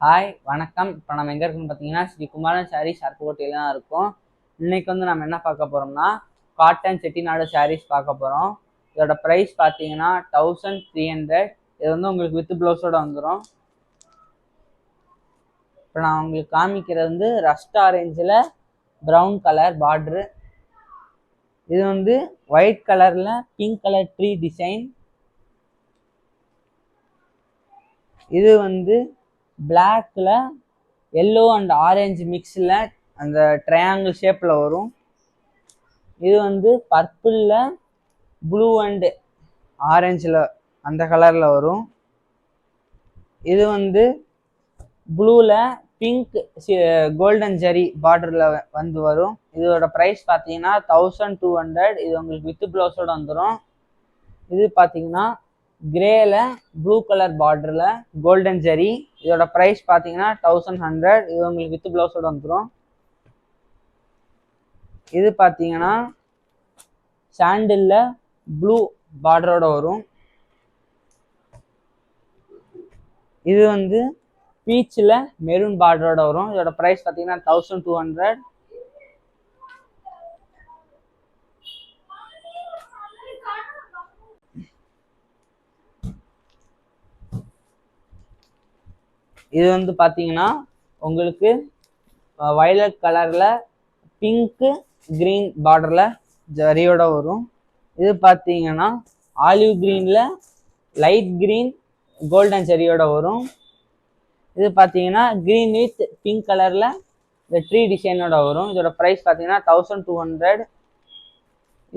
Hi வணக்கம். இப்போ நம்ம எங்கே இருக்குன்னு பார்த்தீங்கன்னா ஸ்ரீ குமாரன் சாரீஸ் அருப்புக்கோட்டையில தான் இருக்கோம். இன்னைக்கு நம்ம என்ன பார்க்க போகிறோம்னா காட்டன் செட்டிநாடு சாரீஸ் பார்க்க போகிறோம். இதோட ப்ரைஸ் பார்த்தீங்கன்னா 1300. இது உங்களுக்கு வித் ப்ளவுஸோட வந்துடும். இப்போ நான் உங்களுக்கு காமிக்கிறது ரஸ்ட் ஆரேஞ்சில் ப்ரௌன் கலர் பார்ட்ரு. இது ஒயிட் கலரில் பிங்க் கலர் ட்ரீ டிசைன். இது பிளாக்ல எல்லோ அண்ட் ஆரஞ்சு மிக்ஸில் அந்த ட்ரையாங்கிள் ஷேப்பில் வரும். இது பர்பிளில் ப்ளூ அண்ட் ஆரஞ்சில் அந்த கலரில் வரும். இது ப்ளூவில் பிங்க் கோல்டன் ஜெரி பார்டரில் வரும். இதோட ப்ரைஸ் பார்த்தீங்கன்னா 1200. இது உங்களுக்கு வித் ப்ளவுஸோடு வந்துடும். இது பார்த்தீங்கன்னா கிரேல ப்ளூ கலர் பார்டரில் கோல்டன் ஜெரி. இதோட ப்ரைஸ் பார்த்தீங்கன்னா 1100. இது உங்களுக்கு வித் ப்ளவுஸோட வந்துடும். இது பார்த்தீங்கன்னா சாண்டில்ல ப்ளூ பார்டரோட வரும். இது பீச்சில் மெரூன் பார்டரோட வரும். இதோட ப்ரைஸ் பார்த்தீங்கன்னா 1200. இது பார்த்தீங்கன்னா உங்களுக்கு வயலட் கலரில் பிங்க்கு க்ரீன் பார்டரில் ஜரியோட வரும். இது பார்த்தீங்கன்னா ஆலிவ் க்ரீனில் லைட் க்ரீன் கோல்டன் ஜரியோட வரும். இது பார்த்தீங்கன்னா க்ரீன் வித் பிங்க் கலரில் இந்த ட்ரீ டிசைனோட வரும். இதோட ப்ரைஸ் பார்த்தீங்கன்னா 1200.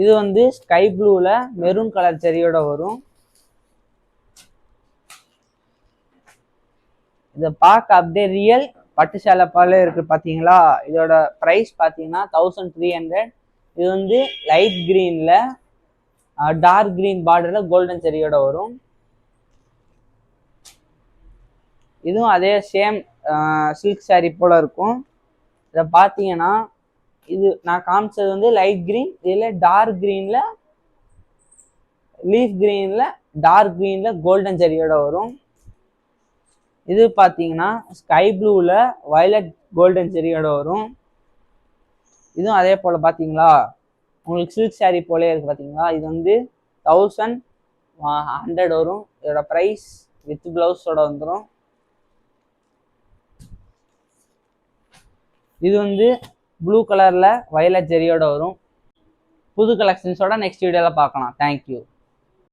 இது ஸ்கை ப்ளூவில் மெரூன் கலர் ஜரியோட வரும். இதை பார்க்க அப்படியே ரியல் பட்டு சேலை போல இருக்கு பார்த்தீங்களா. இதோட ப்ரைஸ் பார்த்தீங்கன்னா 1300. இது லைட் க்ரீனில் டார்க் க்ரீன் பார்டரில் கோல்டன் ஜெரியோட வரும். இதுவும் அதே சேம் சில்க் சாரீ போல் இருக்கும். இதை பார்த்தீங்கன்னா இது நான் காமிச்சது லைட் க்ரீன். இதில் டார்க் க்ரீனில் லீஃப் க்ரீனில் டார்க் க்ரீனில் கோல்டன் ஜெரியோட வரும். இது பார்த்தீங்கன்னா ஸ்கை ப்ளூவில் வயலட் கோல்டன் ஜெரியோட வரும். இதுவும் அதே போல் பார்த்தீங்களா உங்களுக்கு சில்க் சாரீ போலே இருக்குது பார்த்தீங்களா. இது 1100 வரும். இதோட ப்ரைஸ் வித் ப்ளவுஸோட வந்துடும். இது ப்ளூ கலரில் வயலட் ஜெரியோட வரும். புது கலெக்ஷன்ஸோட நெக்ஸ்ட் வீடியோவில் பார்க்கலாம். தேங்க்யூ.